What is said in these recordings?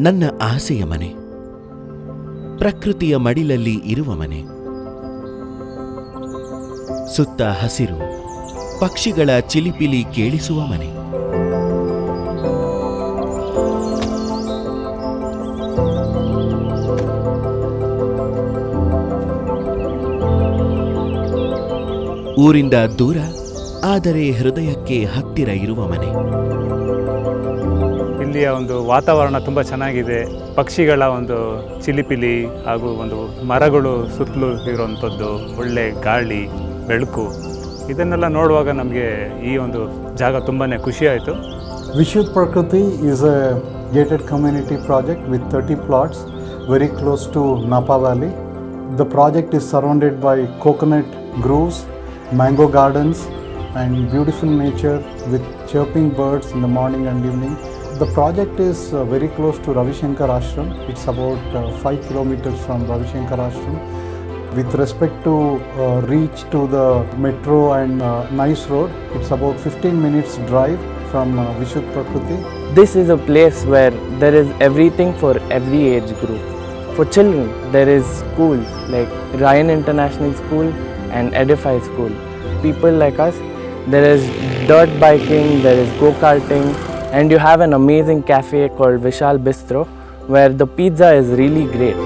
ನನ್ನ ಆಸೆಯ ಮನೆ, ಪ್ರಕೃತಿಯ ಮಡಿಲಲ್ಲಿ ಇರುವ ಮನೆ. ಸುತ್ತ ಹಸಿರು, ಪಕ್ಷಿಗಳ ಚಿಲಿಪಿಲಿ ಕೇಳಿಸುವ ಮನೆ. ಊರಿಂದ ದೂರ, ಆದರೆ ಹೃದಯಕ್ಕೆ ಹತ್ತಿರ ಇರುವ ಮನೆ. ಇಲ್ಲಿಯ ಒಂದು ವಾತಾವರಣ ತುಂಬ ಚೆನ್ನಾಗಿದೆ. ಪಕ್ಷಿಗಳ ಒಂದು ಚಿಲಿಪಿಲಿ ಹಾಗೂ ಒಂದು ಮರಗಳು ಸುತ್ತಲೂ ಇರುವಂಥದ್ದು, ಒಳ್ಳೆ ಗಾಳಿ, ಬೆಳಕು, ಇದನ್ನೆಲ್ಲ ನೋಡುವಾಗ ನಮಗೆ ಈ ಒಂದು ಜಾಗ ತುಂಬಾ ಖುಷಿಯಾಯಿತು. Vishuddh Prakriti is a gated community project with 30 plots very close to Napa Valley. The project is surrounded by coconut groves, mango gardens and beautiful nature with chirping birds in the morning and evening. The project is very close to Ravi Shankar Ashram. It's about 5 kilometers from Ravi Shankar Ashram. With respect to reach to the metro and Nice Road, it's about 15 minutes drive from Vishuddh Prakriti. This is a place where there is everything for every age group. For children, there is schools like Ryan International School and Edify School. People like us, there is dirt biking, there is go-karting, and you have an amazing cafe called Vishal Bistro where the pizza is really great.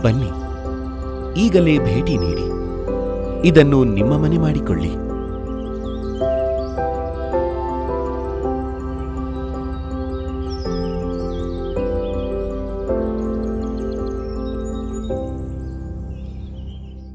ಬನ್ನಿ, ಈಗಲೇ ಭೇಟಿ ನೀಡಿ, ಇದನ್ನು ನಿಮ್ಮ ಮನೆ ಮಾಡಿಕೊಳ್ಳಿ.